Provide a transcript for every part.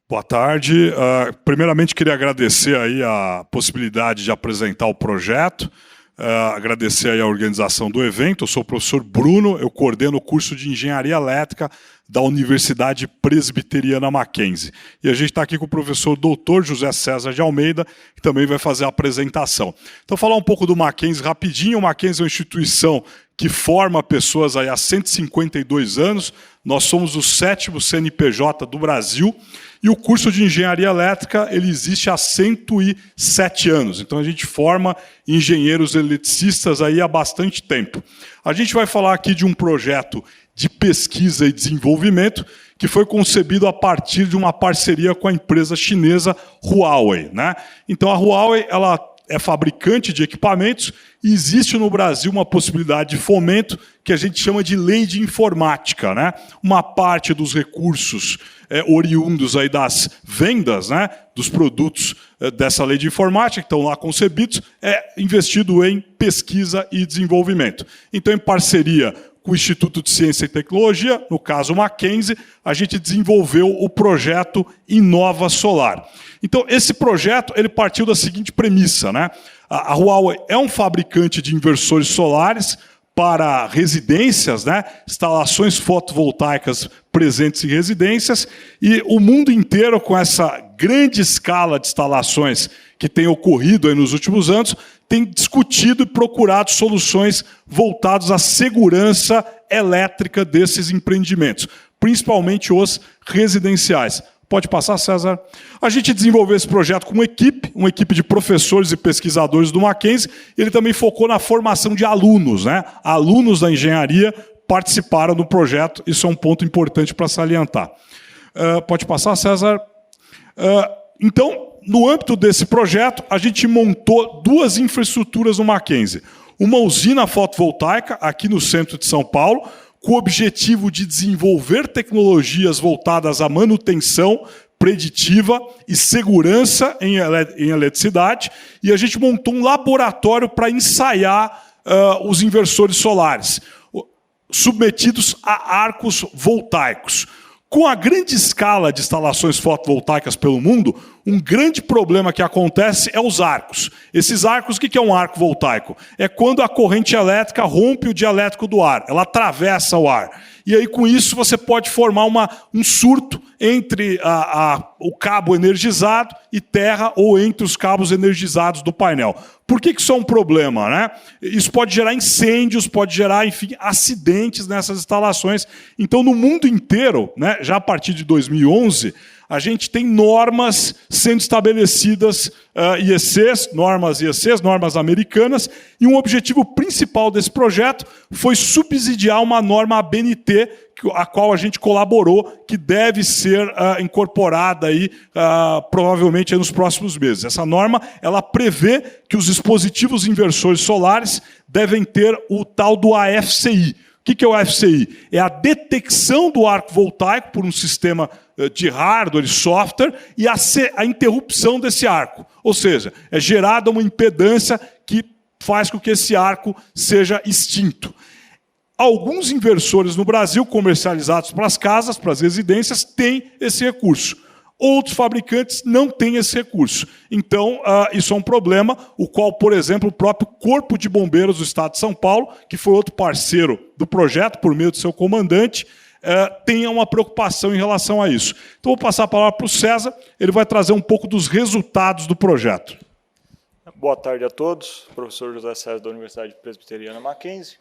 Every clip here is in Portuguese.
Boa tarde. Primeiramente, queria agradecer aí a possibilidade de apresentar o projeto, agradecer aí a organização do evento. Eu sou o professor Bruno, eu coordeno o curso de Engenharia Elétrica da Universidade Presbiteriana Mackenzie. E a gente está aqui com o professor Dr. José César de Almeida, que também vai fazer a apresentação. Então, falar um pouco do Mackenzie rapidinho. O Mackenzie é uma instituição que forma pessoas aí há 152 anos. Nós somos o 7º CNPJ do Brasil. E o curso de Engenharia Elétrica ele existe há 107 anos. Então, a gente forma engenheiros eletricistas aí há bastante tempo. A gente vai falar aqui de um projeto de pesquisa e desenvolvimento que foi concebido a partir de uma parceria com a empresa chinesa Huawei, né? Então, a Huawei ela é fabricante de equipamentos e existe no Brasil uma possibilidade de fomento que a gente chama de lei de informática, né? Uma parte dos recursos oriundos aí das vendas, né, dos produtos dessa lei de informática, que estão lá concebidos, é investido em pesquisa e desenvolvimento. Então, em parceria com o Instituto de Ciência e Tecnologia, no caso o Mackenzie, a gente desenvolveu o projeto Inova Solar. Então, esse projeto ele partiu da seguinte premissa, né? A Huawei é um fabricante de inversores solares para residências, né? Instalações fotovoltaicas presentes em residências, e o mundo inteiro, com essa grande escala de instalações que tem ocorrido aí nos últimos anos, tem discutido e procurado soluções voltadas à segurança elétrica desses empreendimentos, principalmente os residenciais. Pode passar, César? A gente desenvolveu esse projeto com uma equipe de professores e pesquisadores do Mackenzie. Ele também focou na formação de alunos, né? Alunos da engenharia participaram do projeto, isso é um ponto importante para salientar. Pode passar, César? Então, no âmbito desse projeto, a gente montou duas infraestruturas no Mackenzie. Uma usina fotovoltaica, aqui no centro de São Paulo, com o objetivo de desenvolver tecnologias voltadas à manutenção preditiva e segurança em eletricidade, e a gente montou um laboratório para ensaiar os inversores solares, submetidos a arcos voltaicos. Com a grande escala de instalações fotovoltaicas pelo mundo, um grande problema que acontece é os arcos. Esses arcos, o que é um arco voltaico? É quando a corrente elétrica rompe o dielétrico do ar, ela atravessa o ar. E aí, com isso, você pode formar um surto entre o cabo energizado e terra, ou entre os cabos energizados do painel. Por que isso é um problema, né? Isso pode gerar incêndios, pode gerar, enfim, acidentes nessas instalações. Então, no mundo inteiro, né, já a partir de 2011, a gente tem normas sendo estabelecidas, normas americanas, e um objetivo principal desse projeto foi subsidiar uma norma ABNT, a qual a gente colaborou, que deve ser incorporada aí, provavelmente aí nos próximos meses. Essa norma ela prevê que os dispositivos inversores solares devem ter o tal do AFCI. O que é o AFCI? É a detecção do arco voltaico por um sistema de hardware e software e a interrupção desse arco. Ou seja, é gerada uma impedância que faz com que esse arco seja extinto. Alguns inversores no Brasil, comercializados para as casas, para as residências, têm esse recurso. Outros fabricantes não têm esse recurso. Então, isso é um problema, o qual, por exemplo, o próprio Corpo de Bombeiros do Estado de São Paulo, que foi outro parceiro do projeto, por meio do seu comandante, tenha uma preocupação em relação a isso. Então, vou passar a palavra para o César, ele vai trazer um pouco dos resultados do projeto. Boa tarde a todos, professor José César da Universidade Presbiteriana Mackenzie.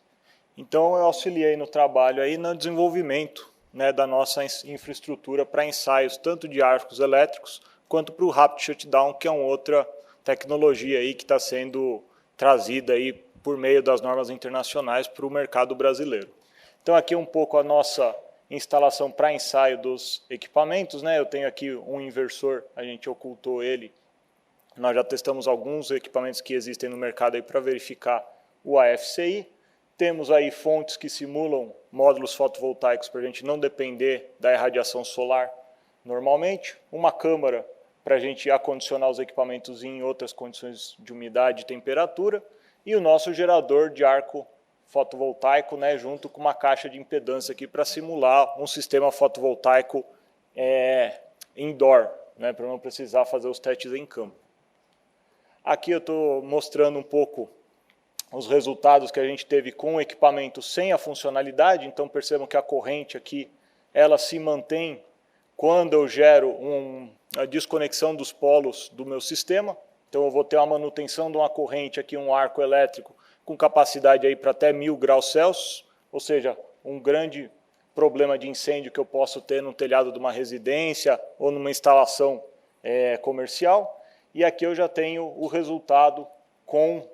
Então, eu auxiliei no trabalho aí no desenvolvimento, né, da nossa infraestrutura para ensaios, tanto de arcos elétricos, quanto para o Rapid Shutdown, que é uma outra tecnologia aí que está sendo trazida aí por meio das normas internacionais para o mercado brasileiro. Então, aqui um pouco a nossa instalação para ensaio dos equipamentos, né? Eu tenho aqui um inversor, a gente ocultou ele. Nós já testamos alguns equipamentos que existem no mercado aí para verificar o AFCI. Temos aí fontes que simulam módulos fotovoltaicos para a gente não depender da irradiação solar normalmente. Uma câmara para a gente acondicionar os equipamentos em outras condições de umidade e temperatura. E o nosso gerador de arco fotovoltaico, né, junto com uma caixa de impedância aqui para simular um sistema fotovoltaico indoor, né, para não precisar fazer os testes em campo. Aqui eu estou mostrando um pouco os resultados que a gente teve com o equipamento sem a funcionalidade. Então percebam que a corrente aqui ela se mantém quando eu gero a desconexão dos polos do meu sistema. Então eu vou ter uma manutenção de uma corrente aqui, um arco elétrico com capacidade aí para até 1000 graus Celsius, ou seja, um grande problema de incêndio que eu posso ter no telhado de uma residência ou numa instalação comercial. E aqui eu já tenho o resultado com,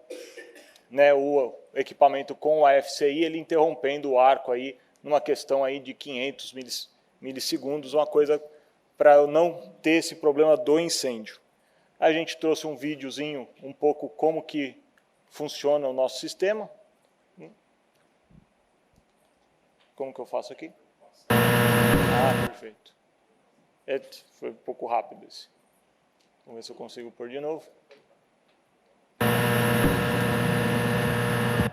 né, o equipamento com o AFCI, ele interrompendo o arco aí numa questão aí de 500 milissegundos, uma coisa para eu não ter esse problema do incêndio. A gente trouxe um videozinho um pouco como que funciona o nosso sistema. Como que eu faço aqui? Ah, perfeito. Foi um pouco rápido esse. Vamos ver se eu consigo pôr de novo.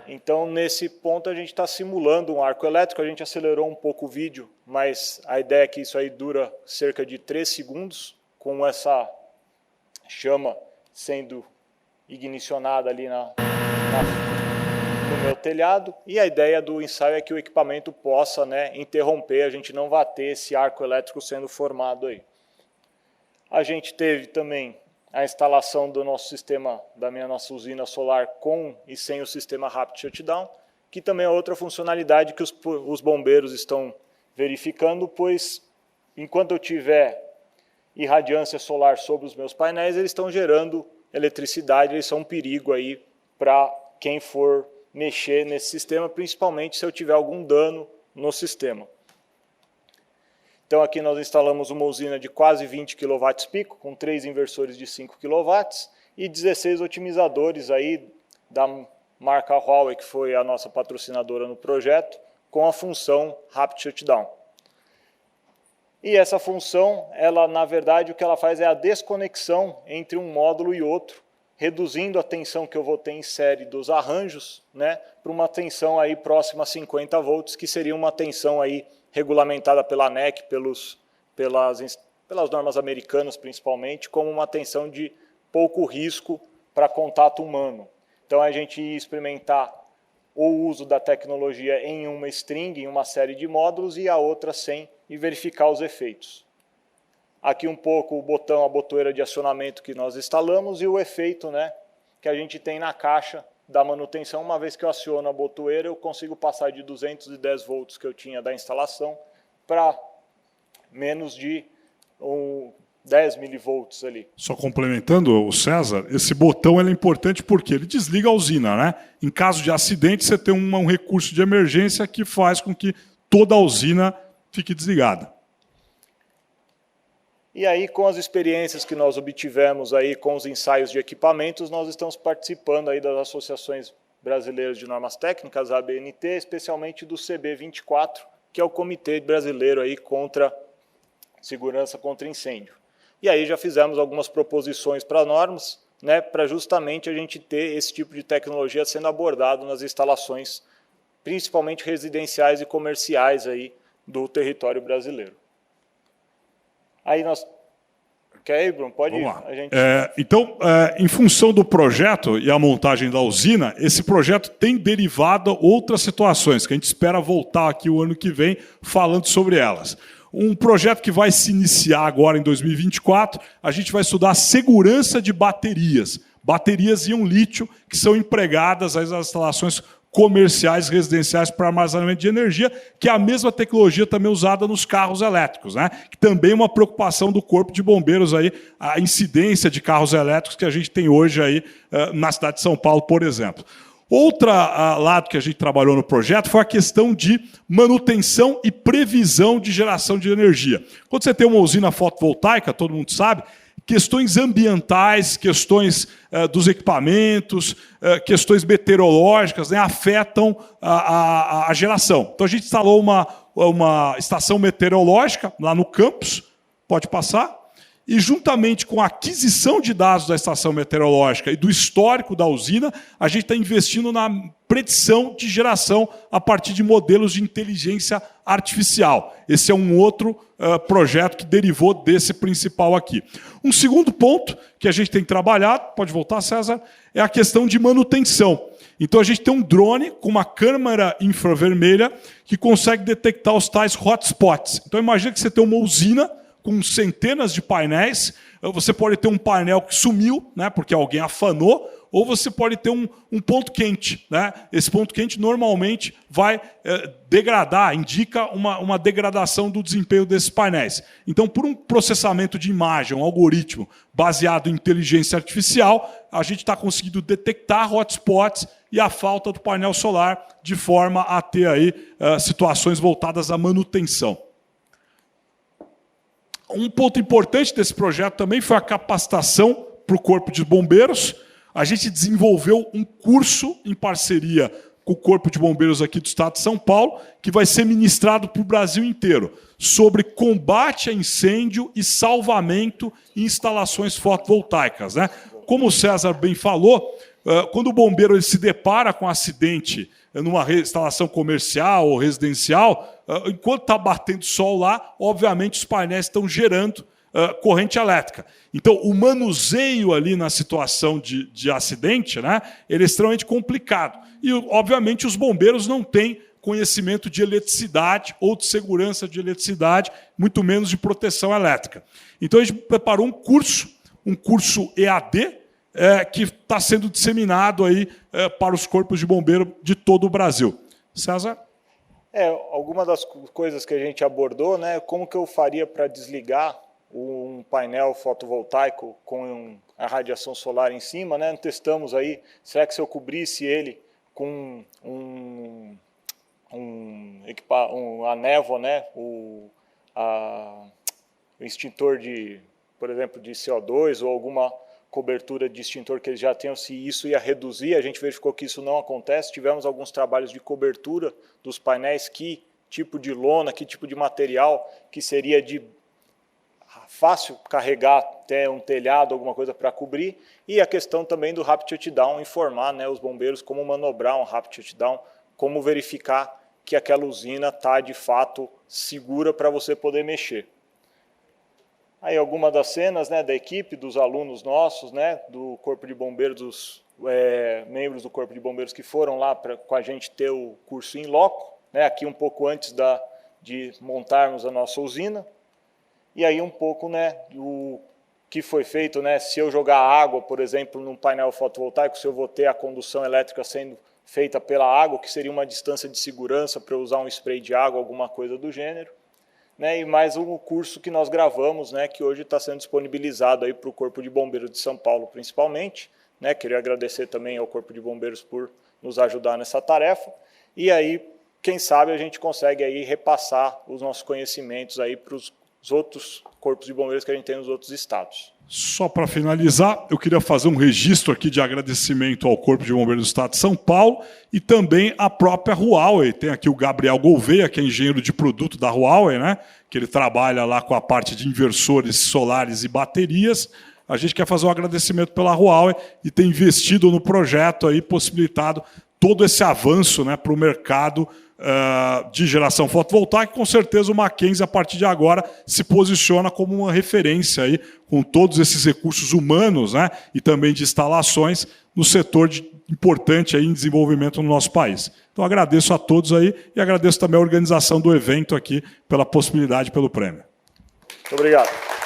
Então, nesse ponto, a gente está simulando um arco elétrico. A gente acelerou um pouco o vídeo, mas a ideia é que isso aí dura cerca de 3 segundos, com essa chama sendo ignicionada ali no meu telhado. E a ideia do ensaio é que o equipamento possa, né, interromper, a gente não vai ter esse arco elétrico sendo formado aí. A gente teve também a instalação do nosso sistema, da nossa usina solar com e sem o sistema Rapid Shutdown, que também é outra funcionalidade que os bombeiros estão verificando, pois enquanto eu tiver irradiância solar sobre os meus painéis, eles estão gerando eletricidade, eles são um perigo aí para quem for mexer nesse sistema, principalmente se eu tiver algum dano no sistema. Então aqui nós instalamos uma usina de quase 20 kW pico, com 3 inversores de 5 kW e 16 otimizadores aí da marca Huawei, que foi a nossa patrocinadora no projeto, com a função Rapid Shutdown. E essa função, ela na verdade o que ela faz é a desconexão entre um módulo e outro, reduzindo a tensão que eu vou ter em série dos arranjos, né, para uma tensão aí próxima a 50 volts, que seria uma tensão aí regulamentada pela ANEC, pelas normas americanas principalmente, como uma tensão de pouco risco para contato humano. Então a gente ia experimentar o uso da tecnologia em uma string, em uma série de módulos, e a outra sem, e verificar os efeitos. Aqui um pouco o botão, a botoeira de acionamento que nós instalamos e o efeito, né, que a gente tem na caixa da manutenção. Uma vez que eu aciono a botoeira, eu consigo passar de 210 volts que eu tinha da instalação para menos de 10 milivolts ali. Só complementando, o César, esse botão é importante porque ele desliga a usina, né? Em caso de acidente, você tem um recurso de emergência que faz com que toda a usina fique desligada. E aí, com as experiências que nós obtivemos aí com os ensaios de equipamentos, nós estamos participando aí das associações brasileiras de normas técnicas, a ABNT, especialmente do CB24, que é o Comitê Brasileiro aí contra Segurança contra Incêndio. E aí já fizemos algumas proposições para normas, né, para justamente a gente ter esse tipo de tecnologia sendo abordado nas instalações, principalmente residenciais e comerciais aí do território brasileiro. Aí nós... Quer ir, Bruno? Pode ir. A gente... Então, em função do projeto e a montagem da usina, esse projeto tem derivado outras situações, que a gente espera voltar aqui o ano que vem falando sobre elas. Um projeto que vai se iniciar agora em 2024, a gente vai estudar a segurança de baterias. Baterias íon-lítio que são empregadas nas instalações comerciais, residenciais para armazenamento de energia, que é a mesma tecnologia também usada nos carros elétricos, né? Que também é uma preocupação do Corpo de Bombeiros, aí, a incidência de carros elétricos que a gente tem hoje aí, na cidade de São Paulo, por exemplo. Outro lado que a gente trabalhou no projeto foi a questão de manutenção e previsão de geração de energia. Quando você tem uma usina fotovoltaica, todo mundo sabe, questões ambientais, questões dos equipamentos, questões meteorológicas, né, afetam a geração. Então a gente instalou uma estação meteorológica lá no campus, pode passar, e juntamente com a aquisição de dados da estação meteorológica e do histórico da usina, a gente está investindo na predição de geração a partir de modelos de inteligência artificial. Esse é um outro projeto que derivou desse principal aqui. Um segundo ponto que a gente tem trabalhado, pode voltar, César, é a questão de manutenção. Então a gente tem um drone com uma câmera infravermelha que consegue detectar os tais hotspots. Então imagina que você tem uma usina com centenas de painéis, você pode ter um painel que sumiu, né, porque alguém afanou, ou você pode ter um ponto quente, né? Esse ponto quente normalmente vai degradar, indica uma degradação do desempenho desses painéis. Então, por um processamento de imagem, um algoritmo baseado em inteligência artificial, a gente está conseguindo detectar hotspots e a falta do painel solar, de forma a ter aí situações voltadas à manutenção. Um ponto importante desse projeto também foi a capacitação para o Corpo de Bombeiros. A gente desenvolveu um curso em parceria com o Corpo de Bombeiros aqui do Estado de São Paulo, que vai ser ministrado para o Brasil inteiro, sobre combate a incêndio e salvamento em instalações fotovoltaicas, né? Como o César bem falou, quando o bombeiro ele se depara com um acidente numa instalação comercial ou residencial, enquanto está batendo sol lá, obviamente os painéis estão gerando corrente elétrica. Então, o manuseio ali na situação de acidente, né, ele é extremamente complicado. E, obviamente, os bombeiros não têm conhecimento de eletricidade ou de segurança de eletricidade, muito menos de proteção elétrica. Então, a gente preparou um curso EAD, que está sendo disseminado aí, para os corpos de bombeiro de todo o Brasil. César? Alguma das coisas que a gente abordou, né, como que eu faria para desligar um painel fotovoltaico com a radiação solar em cima, né? Testamos aí, será que se eu cobrisse ele com a névoa, né, o extintor de, por exemplo, de CO2 ou alguma cobertura de extintor que eles já tenham, se isso ia reduzir. A gente verificou que isso não acontece. Tivemos alguns trabalhos de cobertura dos painéis, que tipo de lona, que tipo de material que seria de fácil carregar até um telhado, alguma coisa para cobrir, e a questão também do rapid shutdown, informar, né, os bombeiros como manobrar um rapid shutdown, como verificar que aquela usina está de fato segura para você poder mexer. Aí algumas das cenas, né, da equipe, dos alunos nossos, né, do Corpo de Bombeiros, dos membros do Corpo de Bombeiros que foram lá com a gente ter o curso em loco, né, aqui um pouco antes de montarmos a nossa usina. E aí um pouco, né, do que foi feito, né, se eu jogar água, por exemplo, num painel fotovoltaico, se eu vou ter a condução elétrica sendo feita pela água, que seria uma distância de segurança para eu usar um spray de água, alguma coisa do gênero. Né, e mais um curso que nós gravamos, né, que hoje está sendo disponibilizado aí para o Corpo de Bombeiros de São Paulo, principalmente. Né, queria agradecer também ao Corpo de Bombeiros por nos ajudar nessa tarefa. E aí, quem sabe, a gente consegue aí repassar os nossos conhecimentos aí para os outros corpos de bombeiros que a gente tem nos outros estados. Só para finalizar, eu queria fazer um registro aqui de agradecimento ao Corpo de Bombeiros do Estado de São Paulo e também à própria Huawei. Tem aqui o Gabriel Gouveia, que é engenheiro de produto da Huawei, né? Que ele trabalha lá com a parte de inversores solares e baterias. A gente quer fazer um agradecimento pela Huawei e ter investido no projeto aí, possibilitado todo esse avanço, né, para o mercado de geração fotovoltaica. Com certeza o Mackenzie, a partir de agora, se posiciona como uma referência aí, com todos esses recursos humanos, né, e também de instalações no setor importante aí em desenvolvimento no nosso país. Então agradeço a todos aí e agradeço também a organização do evento aqui pela possibilidade, pelo prêmio. Muito obrigado.